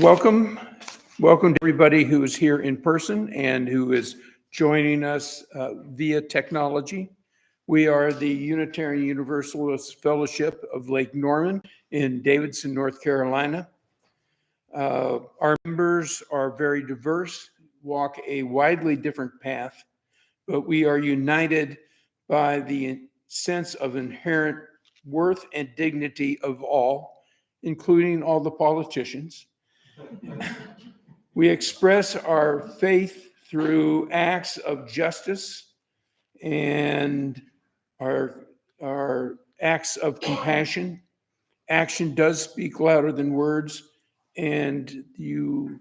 Welcome. Welcome to everybody who is here in person and who is joining us via technology. We are the Unitarian Universalist Fellowship of Lake Norman in Davidson, North Carolina. Our members are very diverse, walk a widely different path, but we are united by the sense of inherent worth and dignity of all, including all the politicians. We express our faith through acts of justice and our acts of compassion. Action does speak louder than words, and you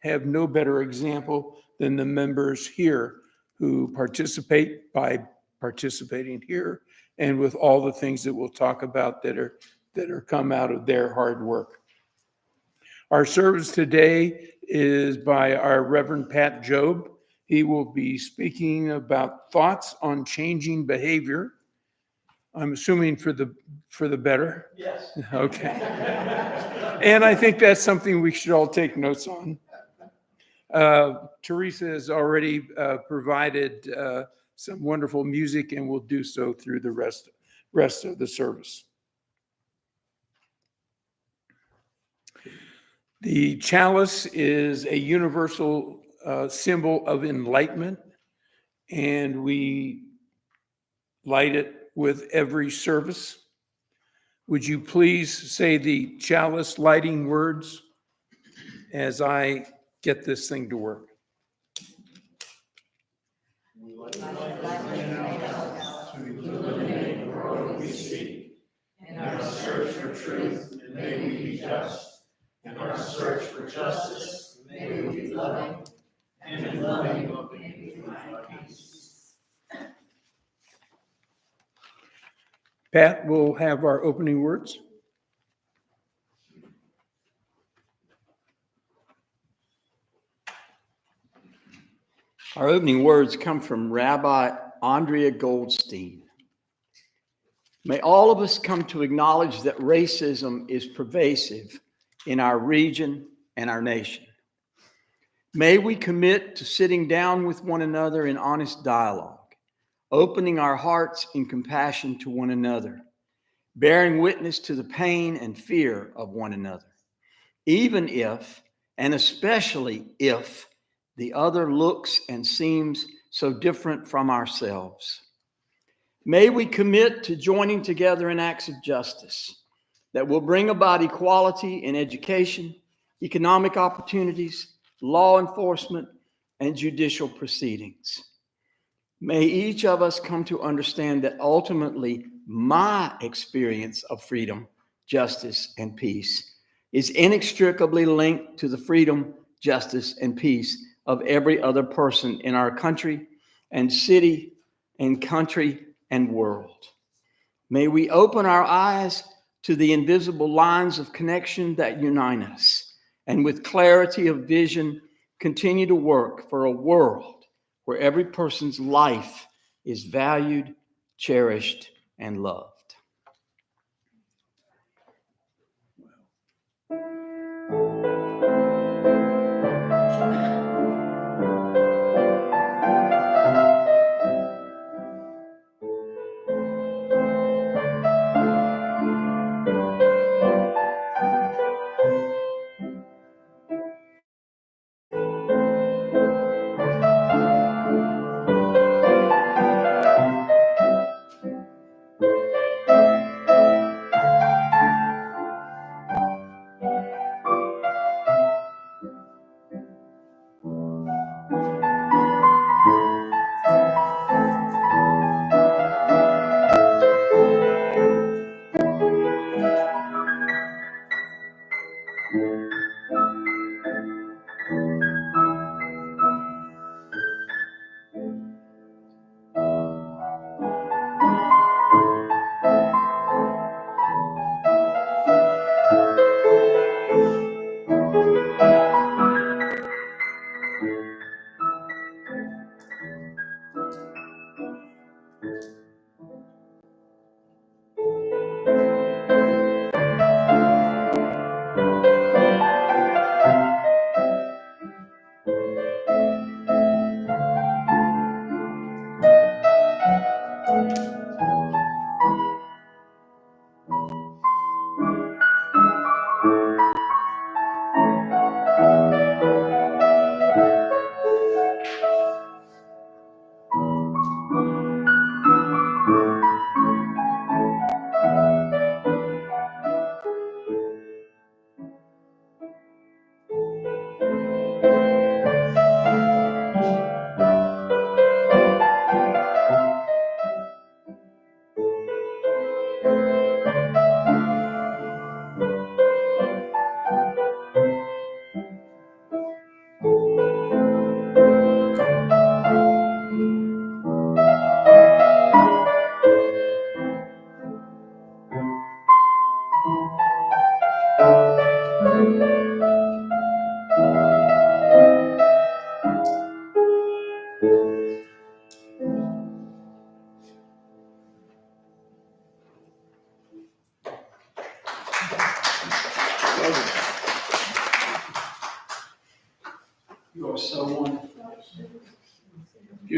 have no better example than the members here who participate by participating here and with all the things that we'll talk about that are come out of their hard work. Our service today is by our Reverend Pat Jobe. He will be speaking about thoughts on changing behavior. I'm assuming for the better. Yes. Okay. And I think that's something we should all take notes on. Teresa has already provided some wonderful music and will do so through the rest of the service. The chalice is a universal symbol of enlightenment, and we light it with every service. Would you please say the chalice lighting words as I get this thing to work? We light the candles to illuminate the world we see. In our search for truth, may we be just. In our search for justice, may we be loving. And in loving, may we find peace. Pat will have our opening words. Our opening words come from Rabbi Andrea Goldstein. May all of us come to acknowledge that racism is pervasive in our region and our nation. May we commit to sitting down with one another in honest dialogue, opening our hearts in compassion to one another, bearing witness to the pain and fear of one another, even if, and especially if, the other looks and seems so different from ourselves. May we commit to joining together in acts of justice that will bring about equality in education, economic opportunities, law enforcement, and judicial proceedings. May each of us come to understand that ultimately my experience of freedom, justice, and peace is inextricably linked to the freedom, justice, and peace of every other person in our country and city and country and world. May we open our eyes to the invisible lines of connection that unite us, and with clarity of vision, continue to work for a world where every person's life is valued, cherished, and loved.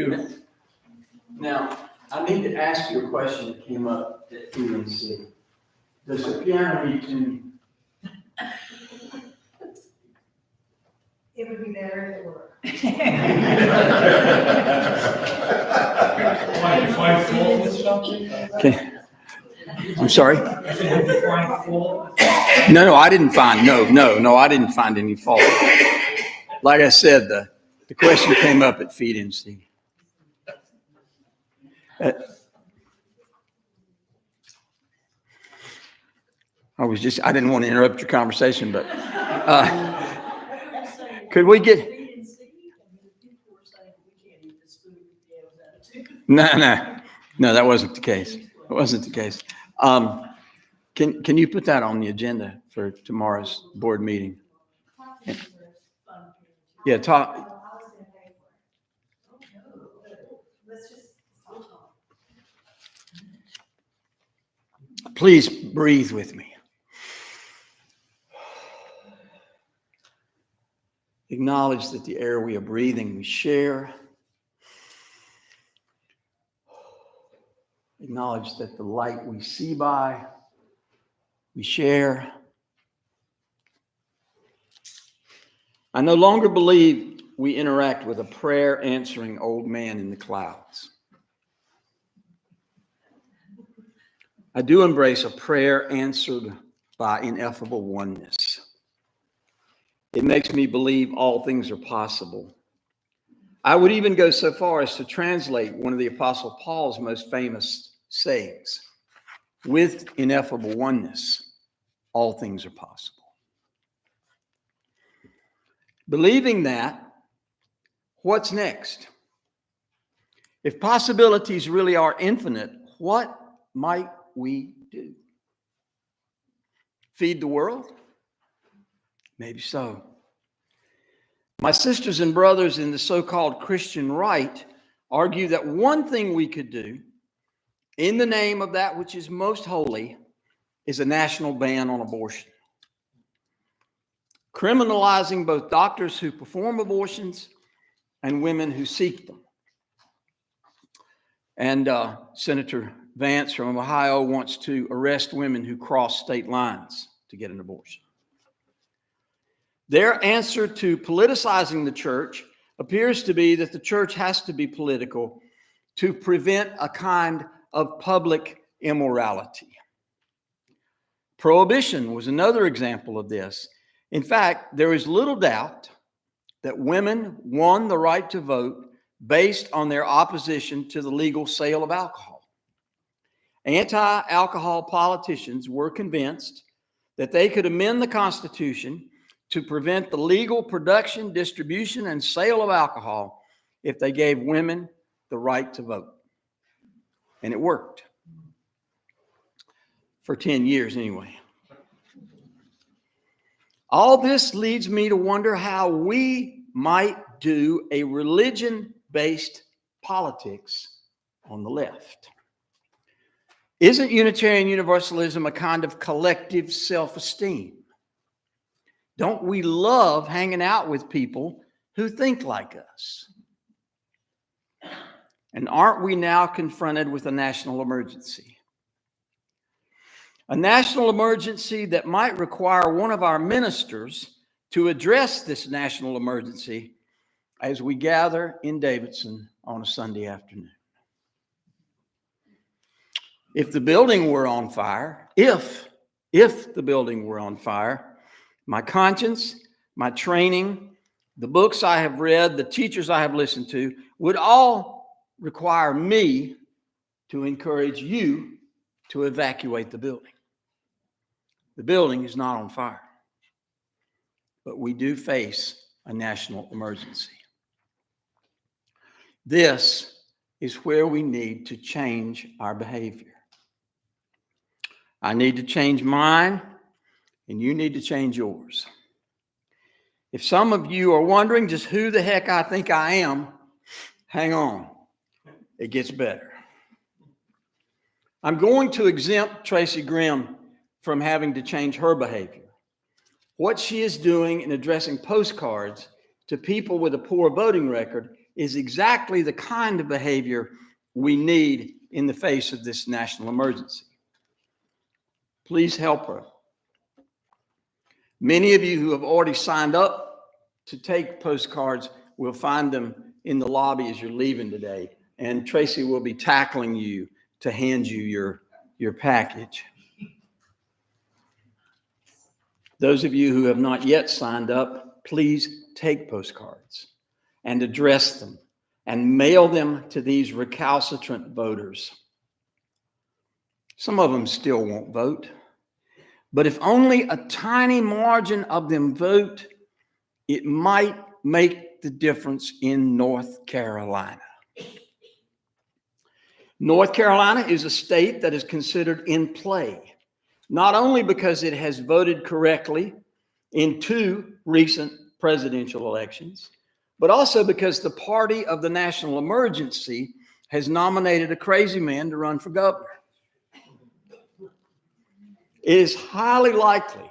do. Now, I need to ask you a question that came up at FeedNC. Does the piano need tuning? It would be better if it were. Find fault with something? Okay. I'm sorry? Did you find fault? No, I didn't find, no, I didn't find any fault. Like I said, the question came up at FeedNC. I didn't want to interrupt your conversation, but could we get, no, that wasn't the case. It wasn't the case. Can you put that on the agenda for tomorrow's board meeting? Yeah, talk. Please breathe with me. Acknowledge that the air we are breathing, we share. Acknowledge that the light we see by, we share. I no longer believe we interact with a prayer answering old man in the clouds. I do embrace a prayer answered by ineffable oneness. It makes me believe all things are possible. I would even go so far as to translate one of the Apostle Paul's most famous sayings: with ineffable oneness, all things are possible. Believing that, what's next? If possibilities really are infinite, what might we do? Feed the world? Maybe so. My sisters and brothers in the so-called Christian right argue that one thing we could do in the name of that which is most holy is a national ban on abortion, criminalizing both doctors who perform abortions and women who seek them. And Senator Vance from Ohio wants to arrest women who cross state lines to get an abortion. Their answer to politicizing the church appears to be that the church has to be political to prevent a kind of public immorality. Prohibition was another example of this. In fact, there is little doubt that women won the right to vote based on their opposition to the legal sale of alcohol. Anti-alcohol politicians were convinced that they could amend the Constitution to prevent the legal production, distribution, and sale of alcohol if they gave women the right to vote. And it worked. For 10 years anyway. All this leads me to wonder how we might do a religion-based politics on the left. Isn't Unitarian Universalism a kind of collective self-esteem? Don't we love hanging out with people who think like us? And aren't we now confronted with a national emergency? A national emergency that might require one of our ministers to address this national emergency as we gather in Davidson on a Sunday afternoon. If the building were on fire, if the building were on fire, my conscience, my training, the books I have read, the teachers I have listened to would all require me to encourage you to evacuate the building. The building is not on fire, but we do face a national emergency. This is where we need to change our behavior. I need to change mine, and you need to change yours. If some of you are wondering just who the heck I think I am, hang on. It gets better. I'm going to exempt Tracy Grimm from having to change her behavior. What she is doing in addressing postcards to people with a poor voting record is exactly the kind of behavior we need in the face of this national emergency. Please help her. Many of you who have already signed up to take postcards will find them in the lobby as you're leaving today. And Tracy will be tackling you to hand you your package. Those of you who have not yet signed up, please take postcards and address them and mail them to these recalcitrant voters. Some of them still won't vote, but if only a tiny margin of them vote, it might make the difference in North Carolina. North Carolina is a state that is considered in play, not only because it has voted correctly in 2 recent presidential elections, but also because the party of the national emergency has nominated a crazy man to run for governor. It is highly likely,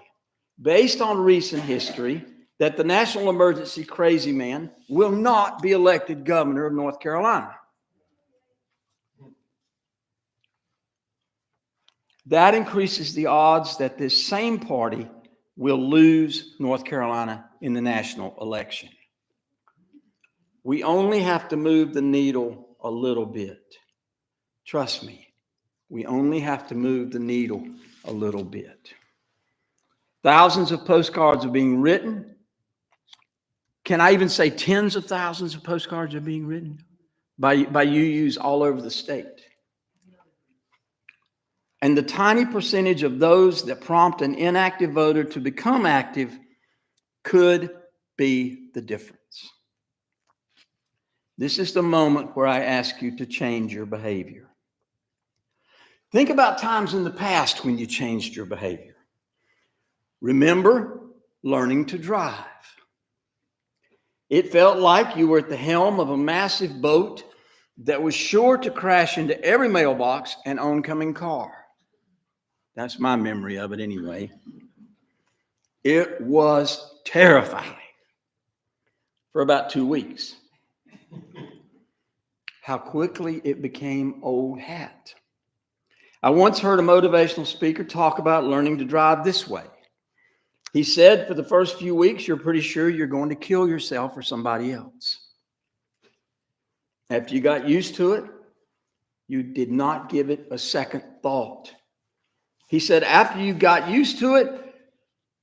based on recent history, that the national emergency crazy man will not be elected governor of North Carolina. That increases the odds that this same party will lose North Carolina in the national election. We only have to move the needle a little bit. Trust me, we only have to move the needle a little bit. Thousands of postcards are being written. Can I even say tens of thousands of postcards are being written by UUs all over the state? And the tiny percentage of those that prompt an inactive voter to become active could be the difference. This is the moment where I ask you to change your behavior. Think about times in the past when you changed your behavior. Remember learning to drive. It felt like you were at the helm of a massive boat that was sure to crash into every mailbox and oncoming car. That's my memory of it anyway. It was terrifying for about 2 weeks. How quickly it became old hat. I once heard a motivational speaker talk about learning to drive this way. He said, for the first few weeks, you're pretty sure you're going to kill yourself or somebody else. After you got used to it, you did not give it a second thought. He said, after you got used to it,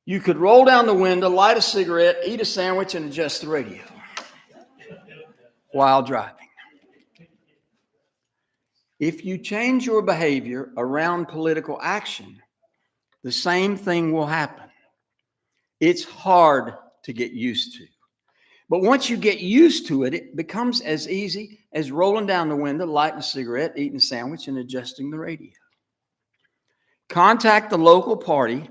you could roll down the window, light a cigarette, eat a sandwich, and adjust the radio while driving. If you change your behavior around political action, the same thing will happen. It's hard to get used to. But once you get used to it, it becomes as easy as rolling down the window, lighting a cigarette, eating a sandwich, and adjusting the radio. Contact the local party,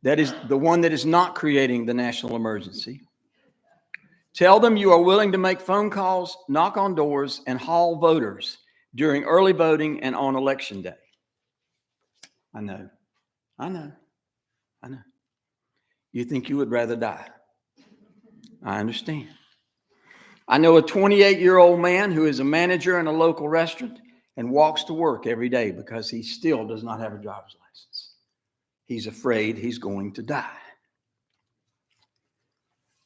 that is the one that is not creating the national emergency. Tell them you are willing to make phone calls, knock on doors, and haul voters during early voting and on election day. I know. You think you would rather die. I understand. I know a 28-year-old man who is a manager in a local restaurant and walks to work every day because he still does not have a driver's license. He's afraid he's going to die.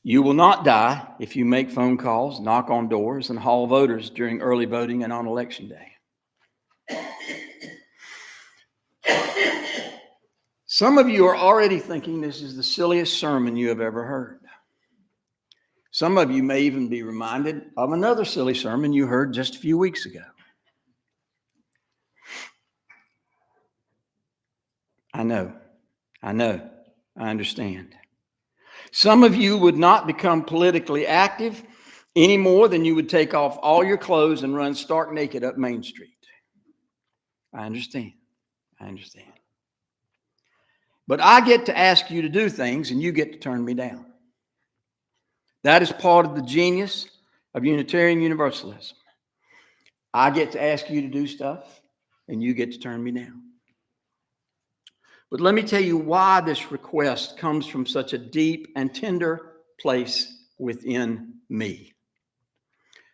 You will not die if you make phone calls, knock on doors, and haul voters during early voting and on election day. Some of you are already thinking this is the silliest sermon you have ever heard. Some of you may even be reminded of another silly sermon you heard just a few weeks ago. I know. I understand. Some of you would not become politically active any more than you would take off all your clothes and run stark naked up Main Street. I understand. But I get to ask you to do things and you get to turn me down. That is part of the genius of Unitarian Universalism. I get to ask you to do stuff and you get to turn me down. But let me tell you why this request comes from such a deep and tender place within me.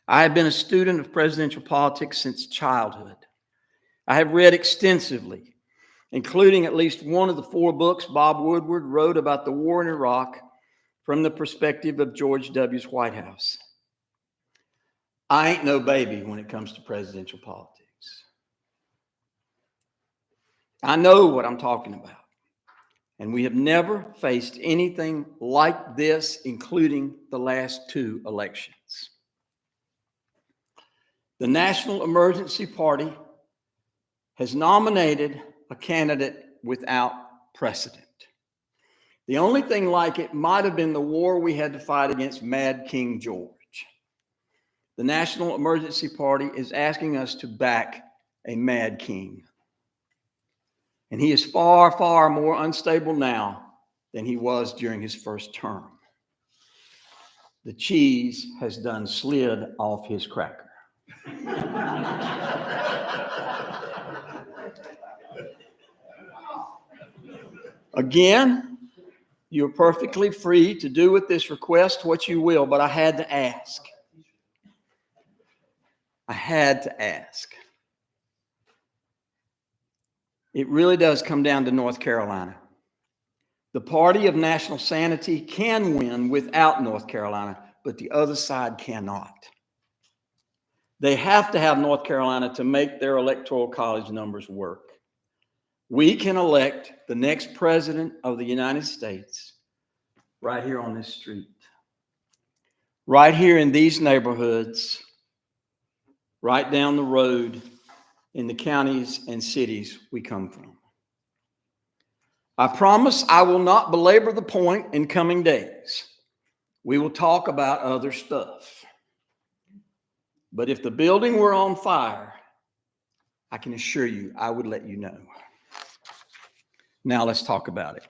I have been a student of presidential politics since childhood. I have read extensively, including at least one of the 4 books Bob Woodward wrote about the war in Iraq from the perspective of George W.'s White House. I ain't no baby when it comes to presidential politics. I know what I'm talking about. And we have never faced anything like this, including the last 2 elections. The National Emergency Party has nominated a candidate without precedent. The only thing like it might have been the war we had to fight against Mad King George. The National Emergency Party is asking us to back a mad king. And he is far, far more unstable now than he was during his first term. The cheese has done slid off his cracker. Again, you're perfectly free to do with this request what you will, but I had to ask. I had to ask. It really does come down to North Carolina. The party of national sanity can win without North Carolina, but the other side cannot. They have to have North Carolina to make their electoral college numbers work. We can elect the next president of the United States right here on this street, right here in these neighborhoods, right down the road in the counties and cities we come from. I promise I will not belabor the point in coming days. We will talk about other stuff. But if the building were on fire, I can assure you I would let you know. Now let's talk about it.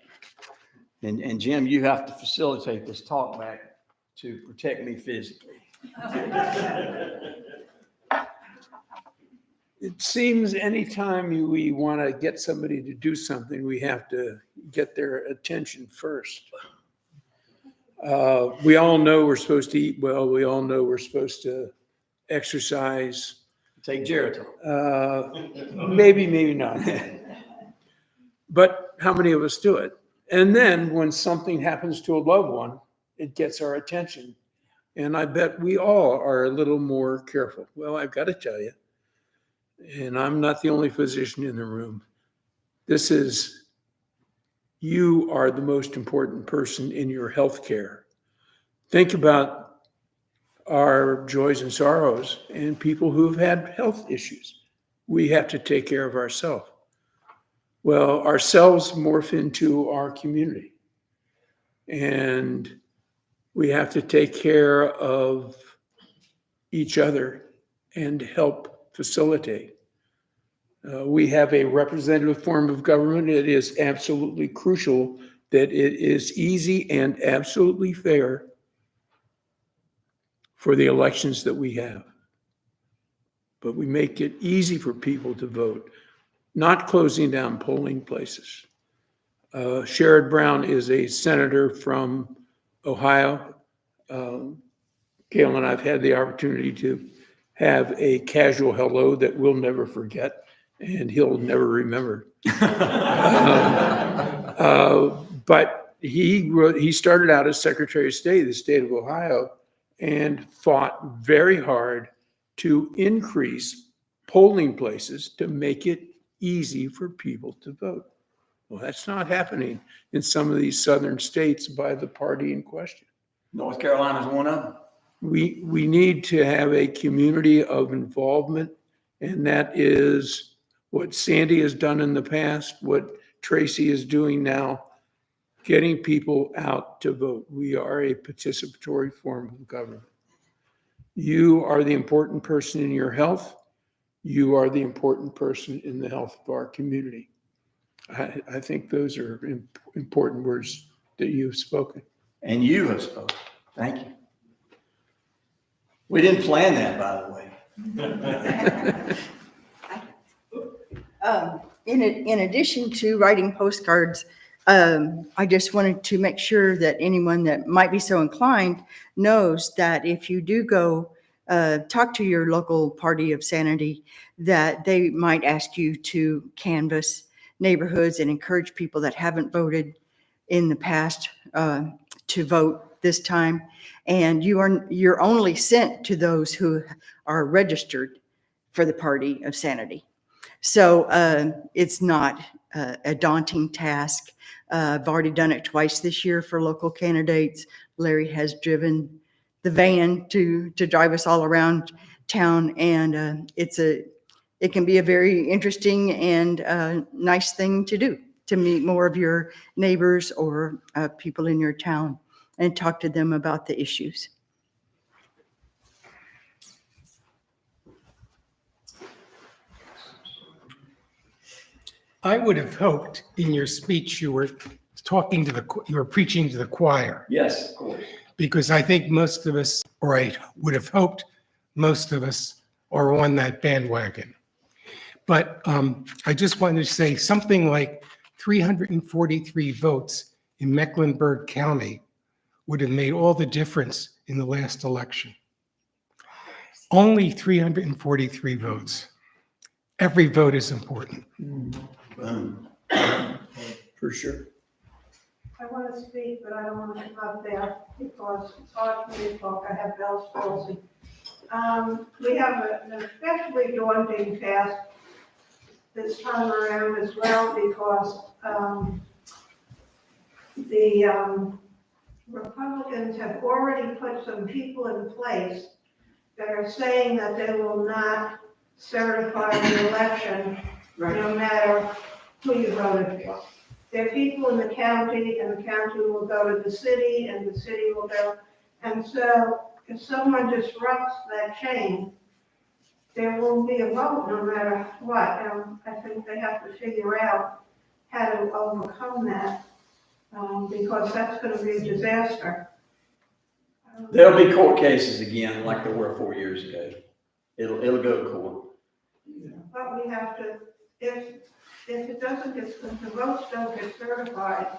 And Jim, you have to facilitate this talk back to protect me physically. It seems anytime we want to get somebody to do something, we have to get their attention first. We all know we're supposed to eat well. We all know we're supposed to exercise. Take Geritol. Maybe not. But how many of us do it? And then when something happens to a loved one, it gets our attention. And I bet we all are a little more careful. Well, I've got to tell you, and I'm not the only physician in the room, you are the most important person in your health care. Think about our joys and sorrows and people who've had health issues. We have to take care of ourselves. Well, ourselves morph into our community. And we have to take care of each other and help facilitate. We have a representative form of government. It is absolutely crucial that it is easy and absolutely fair for the elections that we have. But we make it easy for people to vote, not closing down polling places. Sherrod Brown is a senator from Ohio. Gail and I've had the opportunity to have a casual hello that we'll never forget, and he'll never remember. But he started out as Secretary of State of the state of Ohio and fought very hard to increase polling places to make it easy for people to vote. Well, that's not happening in some of these southern states by the party in question. North Carolina's one of them. We need to have a community of involvement, and that is what Sandy has done in the past, what Tracy is doing now, getting people out to vote. We are a participatory form of government. You are the important person in your health. You are the important person in the health of our community. I think those are important words that you've spoken. And you have spoken. Thank you. We didn't plan that, by the way. In addition to writing postcards, I just wanted to make sure that anyone that might be so inclined knows that if you do go talk to your local party of sanity that they might ask you to canvass neighborhoods and encourage people that haven't voted in the past to vote this time. And you're only sent to those who are registered for the party of sanity. So it's not a daunting task. I've already done it twice this year for local candidates. Larry has driven the van to drive us all around town, and it can be a very interesting and nice thing to do, to meet more of your neighbors or people in your town and talk to them about the issues. I would have hoped in your speech you were preaching to the choir, Yes, of course. because I think most of us, or I would have hoped most of us, are on that bandwagon. But I just wanted to say something like 343 votes in Mecklenburg County would have made all the difference in the last election. Only 343 votes. Every vote is important. For sure. I want to speak, but I don't want to come up there because it's hard for me to talk. I have Bell's palsy. We have an especially daunting task this time around as well because the Republicans have already put some people in place that are saying that they will not certify the election no matter who you voted for. There are people in the county, and the county will go to the city, and the city will go. And so if someone disrupts that chain, there will be a vote no matter what. I think they have to figure out how to overcome that because that's going to be a disaster. There'll be court cases again, like there were 4 years ago. It'll go to court. But we have to, if it doesn't get, if the votes don't get certified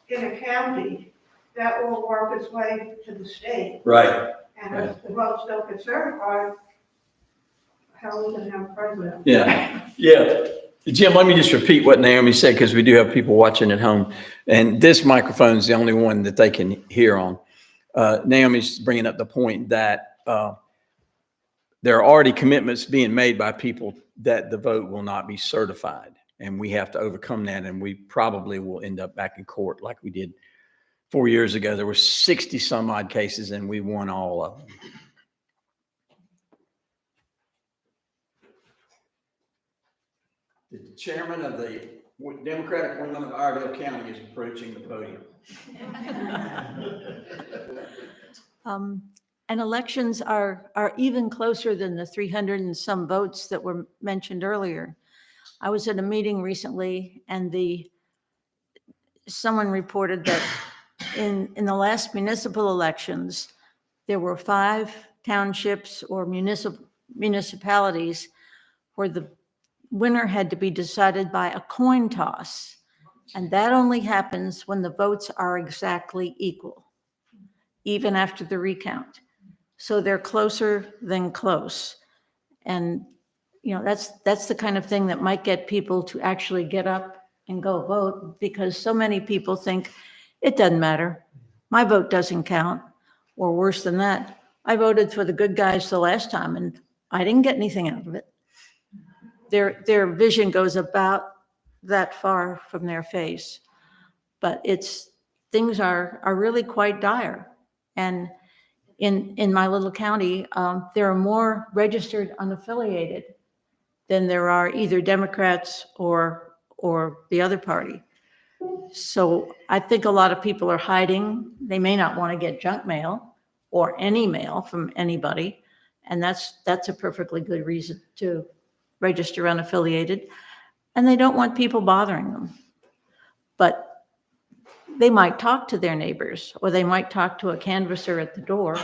in a county, that will work its way to the state. Right. And if the votes don't get certified, how are we going to have a president? Yeah. Jim, let me just repeat what Naomi said, because we do have people watching at home. And this microphone is the only one that they can hear on. Naomi's bringing up the point that there are already commitments being made by people that the vote will not be certified. And we have to overcome that. And we probably will end up back in court like we did 4 years ago. There were 60 some odd cases and we won all of them. The chairman of the Democratic Women of Iredell County is approaching the podium. And elections are even closer than the 300 and some votes that were mentioned earlier. I was at a meeting recently and someone reported that in the last municipal elections, there were 5 townships or municipalities where the winner had to be decided by a coin toss. And that only happens when the votes are exactly equal, even after the recount. So they're closer than close. And, you know, that's the kind of thing that might get people to actually get up and go vote, because so many people think it doesn't matter. My vote doesn't count. Or worse than that, I voted for the good guys the last time and I didn't get anything out of it. Their vision goes about that far from their face. But things are really quite dire. And in my little county, there are more registered unaffiliated than there are either Democrats or the other party. So I think a lot of people are hiding. They may not want to get junk mail or any mail from anybody. And that's a perfectly good reason to register unaffiliated. And they don't want people bothering them. But they might talk to their neighbors, or they might talk to a canvasser at the door.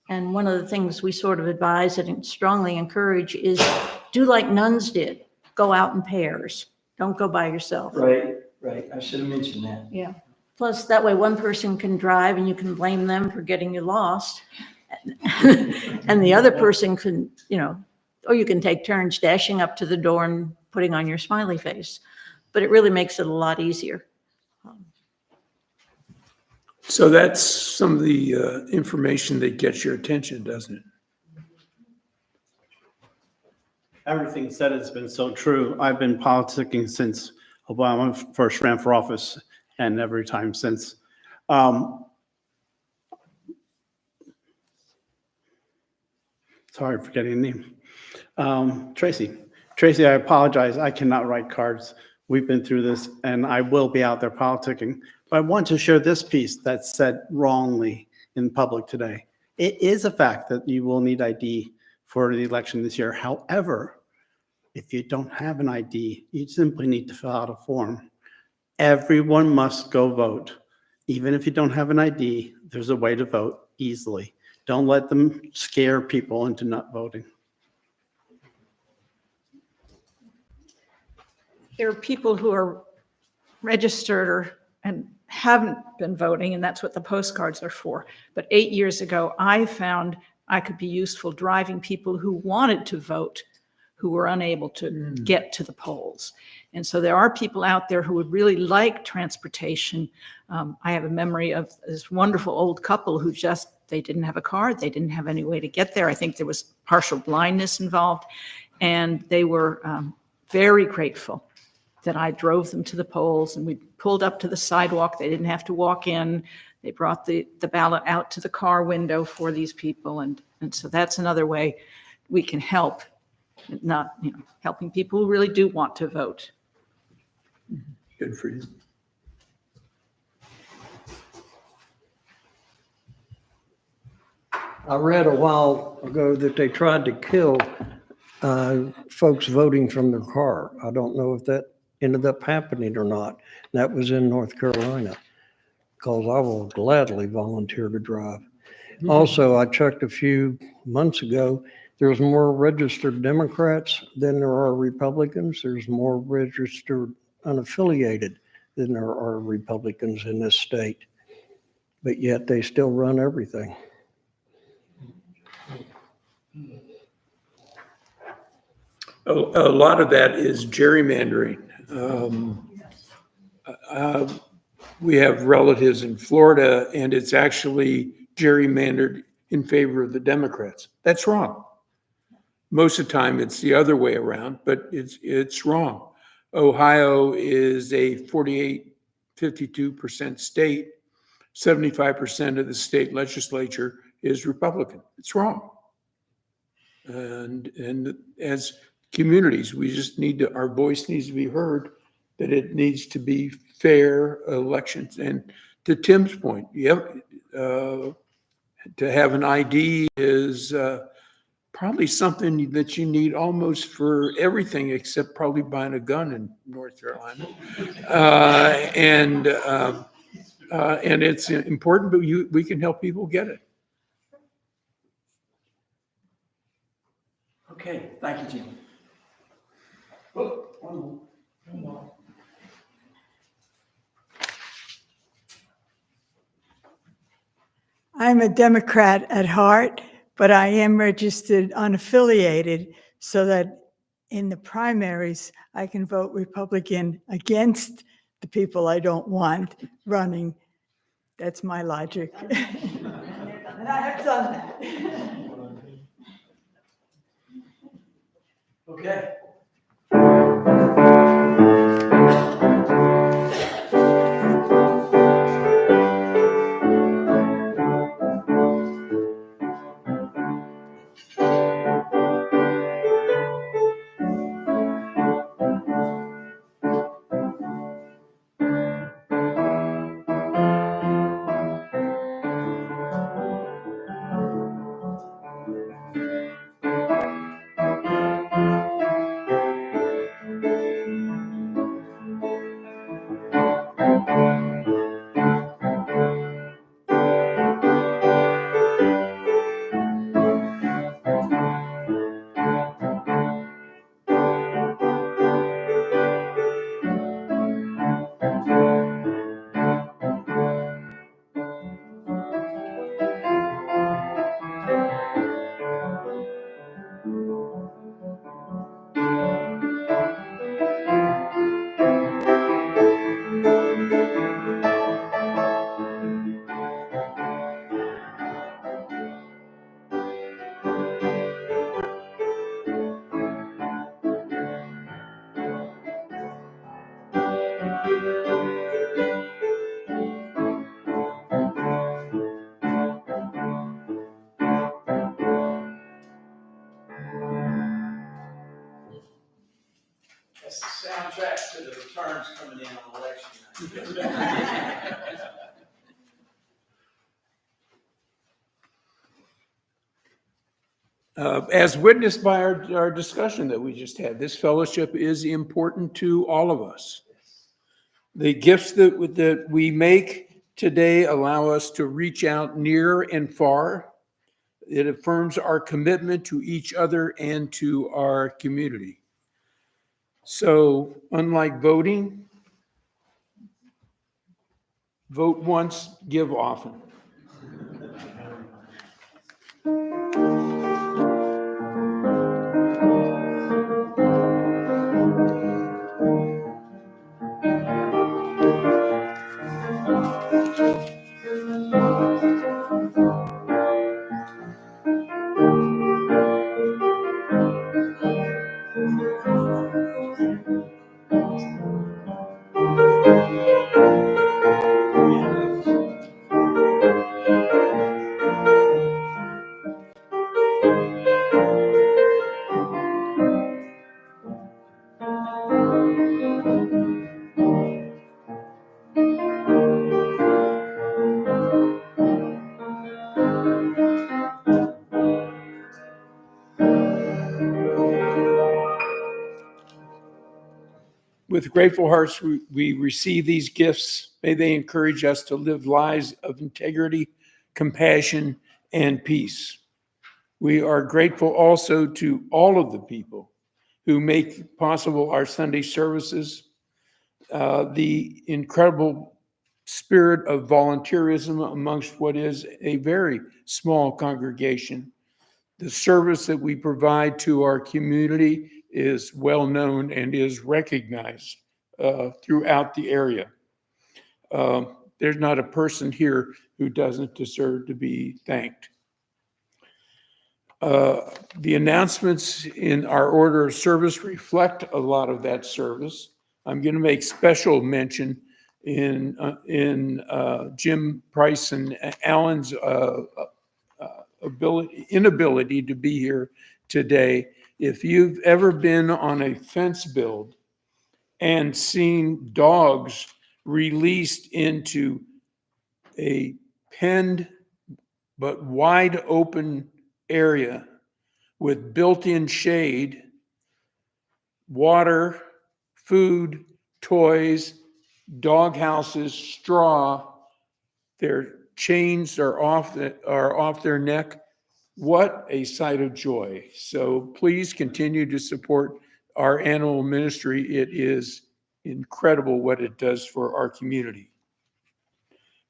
And one of the things we sort of advise and strongly encourage is do like nuns did. Go out in pairs. Don't go by yourself. Right. I should have mentioned that. Yeah. Plus, that way one person can drive and you can blame them for getting you lost. And the other person can, or you can take turns dashing up to the door and putting on your smiley face. But it really makes it a lot easier. So that's some of the information that gets your attention, doesn't it? Everything said has been so true. I've been politicking since Obama first ran for office and every time since. Sorry for getting your name. Tracy. Tracy, I apologize. I cannot write cards. We've been through this and I will be out there politicking. But I want to share this piece that's said wrongly in public today. It is a fact that you will need ID for the election this year. However, if you don't have an ID, you simply need to fill out a form. Everyone must go vote. Even if you don't have an ID, there's a way to vote easily. Don't let them scare people into not voting. There are people who are registered and haven't been voting, and that's what the postcards are for. But 8 years ago, I found I could be useful driving people who wanted to vote, who were unable to get to the polls. And so there are people out there who would really like transportation. I have a memory of this wonderful old couple who they didn't have a car, they didn't have any way to get there. I think there was partial blindness involved, and they were very grateful that I drove them to the polls, and we pulled up to the sidewalk. They didn't have to walk in. They brought the ballot out to the car window for these people. And so that's another way we can help, not, helping people who really do want to vote. Good for you. I read a while ago that they tried to kill folks voting from their car. I don't know if that ended up happening or not. That was in North Carolina, because I will gladly volunteer to drive. Also, I checked a few months ago, there's more registered Democrats than there are Republicans. There's more registered unaffiliated than there are Republicans in this state. But yet they still run everything. A lot of that is gerrymandering. We have relatives in Florida, and it's actually gerrymandered in favor of the Democrats. That's wrong. Most of the time, it's the other way around, but it's wrong. Ohio is a 52% state. 75% of the state legislature is Republican. It's wrong. And as communities, we just our voice needs to be heard, that it needs to be fair elections. And to Tim's point, to have an ID is probably something that you need almost for everything except probably buying a gun in North Carolina. And it's important, but we can help people get it. Okay, thank you, Jim. I'm a Democrat at heart, but I am registered unaffiliated so that in the primaries, I can vote Republican against the people I don't want running. That's my logic. And I have done that. Okay. coming in on election night. As witnessed by our discussion that we just had, this fellowship is important to all of us. The gifts that we make today allow us to reach out near and far. It affirms our commitment to each other and to our community. So, unlike voting, vote once, give often. With grateful hearts, we receive these gifts. May they encourage us to live lives of integrity, compassion, and peace. We are grateful also to all of the people who make possible our Sunday services, the incredible spirit of volunteerism amongst what is a very small congregation. The service that we provide to our community is well known and is recognized throughout the area. There's not a person here who doesn't deserve to be thanked. The announcements in our order of service reflect a lot of that service. I'm going to make special mention in Jim Price and Alan's inability to be here today. If you've ever been on a fence build and seen dogs released into a penned but wide open area with built-in shade, water, food, toys, dog houses, straw, their chains are off their neck. What a sight of joy. So please continue to support our animal ministry. It is incredible what it does for our community.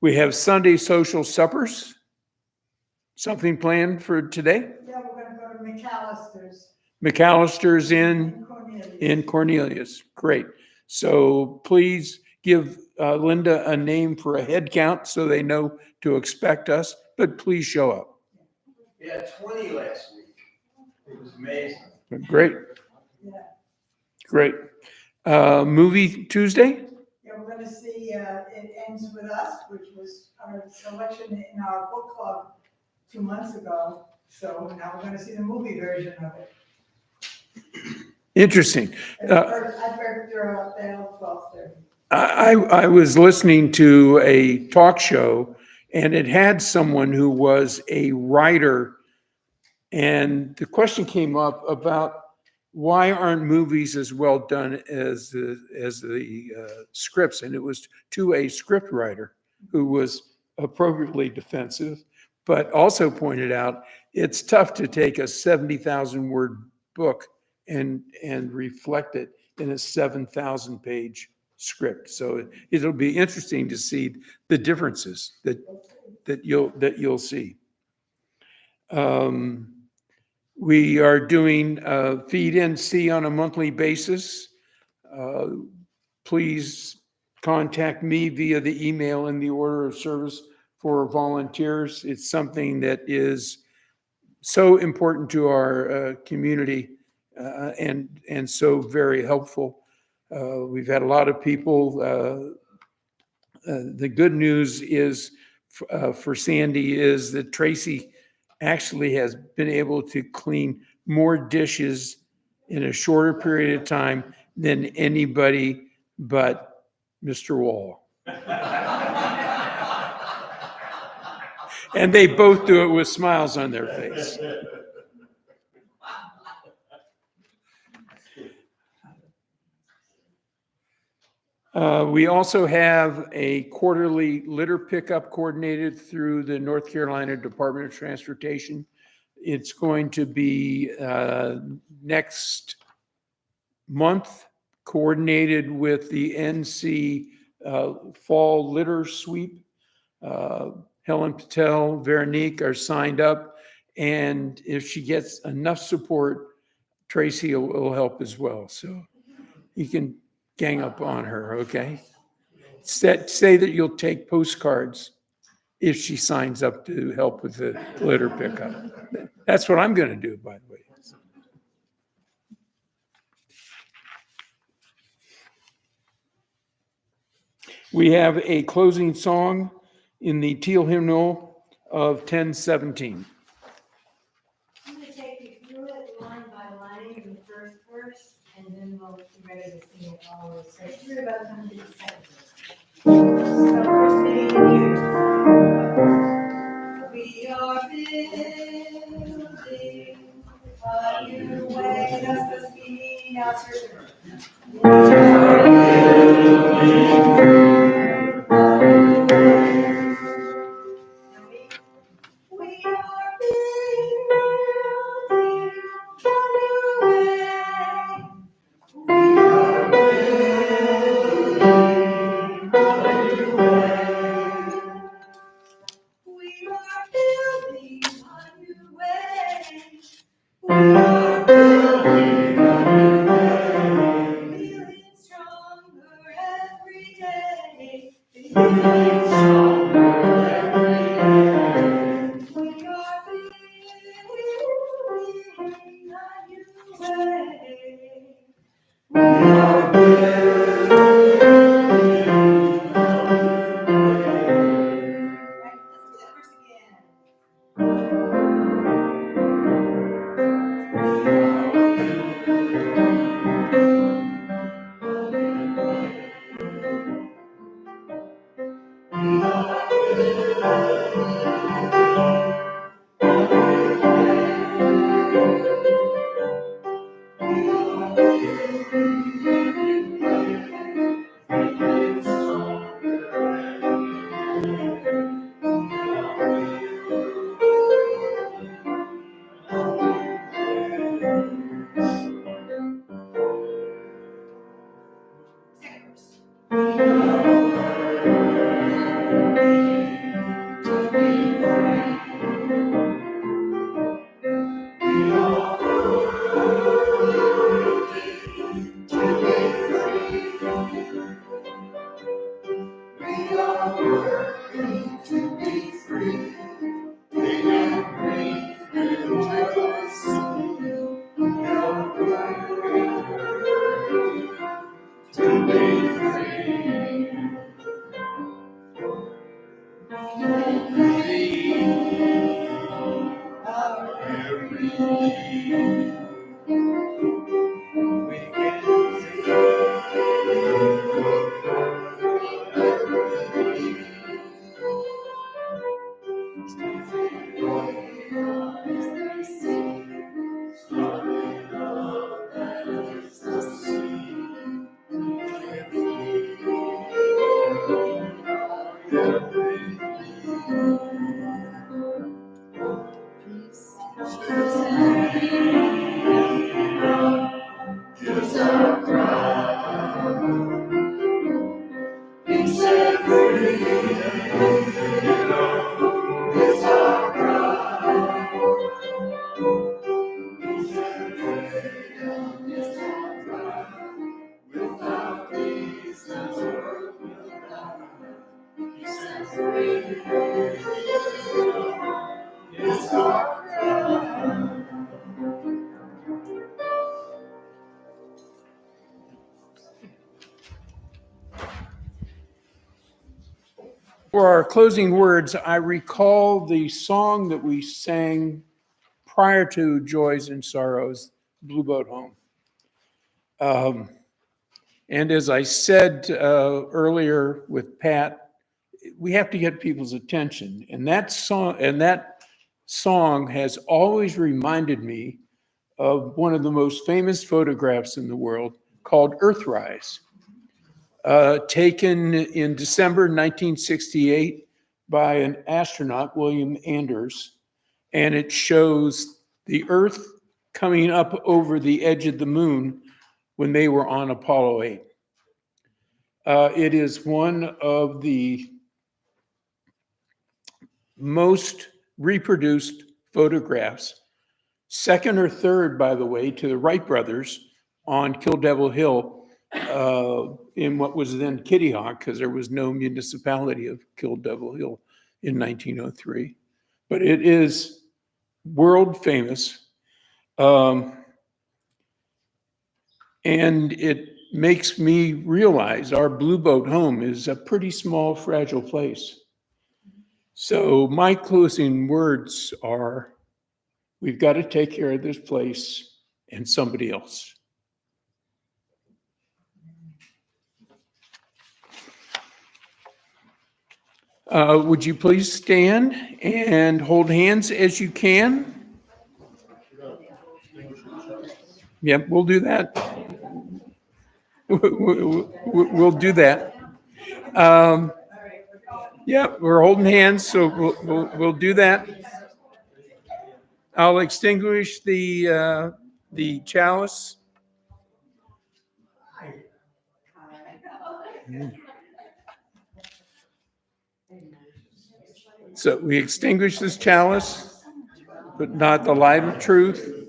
We have Sunday social suppers. Something planned for today? Yeah, we're gonna go to McAllister's McAllister's in Cornelius. in Cornelius. Great. So please give Linda a name for a head count so they know to expect us, but please show up. We had 20 last week. It was amazing. Great. Yeah, Great. Movie Tuesday? yeah, we're gonna see, It Ends With Us, which was our selection in our book club 2 months ago. So now we're gonna see the movie version of it. Interesting. And I've heard they're up there at 12:30. I was listening to a talk show and it had someone who was a writer, and the question came up about why aren't movies as well done as the scripts? And it was to a script writer who was appropriately defensive, but also pointed out it's tough to take a 70,000 word book and reflect it in a 7,000 page script. So it'll be interesting to see the differences that you'll see. We are doing FeedNC on a monthly basis. Please contact me via the email in the order of service for volunteers. It's something that is so important to our community and so very helpful. We've had a lot of people. The good news is for Sandy is that Tracy actually has been able to clean more dishes in a shorter period of time than anybody but Mr. Wall. And they both do it with smiles on their face. We also have a quarterly litter pickup coordinated through the North Carolina Department of Transportation. It's going to be next month, coordinated with the NC Fall Litter Sweep. Helen Patel, Veronique are signed up, and if she gets enough support, Tracy will help as well. So you can gang up on her, okay? Say that you'll take postcards if she signs up to help with the litter pickup. That's what I'm going to do, by the way. We have a closing song in the Teal Hymnal of 1017. I'm going to take you through it line by line in the first verse, and then we'll be ready to sing it all. So it's through about 100 seconds. So first beginning here. We are building a new way. That's supposed to be now church. We are For our closing words, I recall the song that we sang prior to Joys and Sorrows, Blue Boat Home. And as I said earlier with Pat, we have to get people's attention. And that song has always reminded me of one of the most famous photographs in the world called Earthrise, taken in December 1968 by an astronaut, William Anders. And it shows the Earth coming up over the edge of the moon when they were on Apollo 8. It is one of the most reproduced photographs, second or third, by the way, to the Wright brothers on Kill Devil Hill in what was then Kitty Hawk, because there was no municipality of Kill Devil Hill in 1903. But it is world famous. And it makes me realize our Blue Boat home is a pretty small, fragile place. So my closing words are, we've got to take care of this place and somebody else. Would you please stand and hold hands as you can? Yep, we'll do that. We'll do that. Yeah, we're holding hands, so we'll do that. I'll extinguish the chalice. So we extinguish this chalice, but not the light of truth,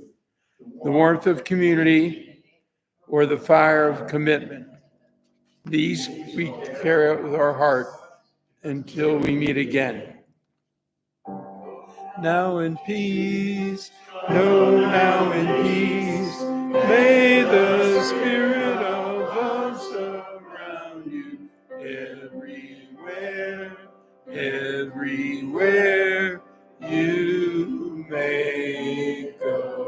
the warmth of community, or the fire of commitment. These we carry out with our heart until we meet again. Now in peace, no, now in peace, may the spirit of love surround you everywhere, everywhere you may go.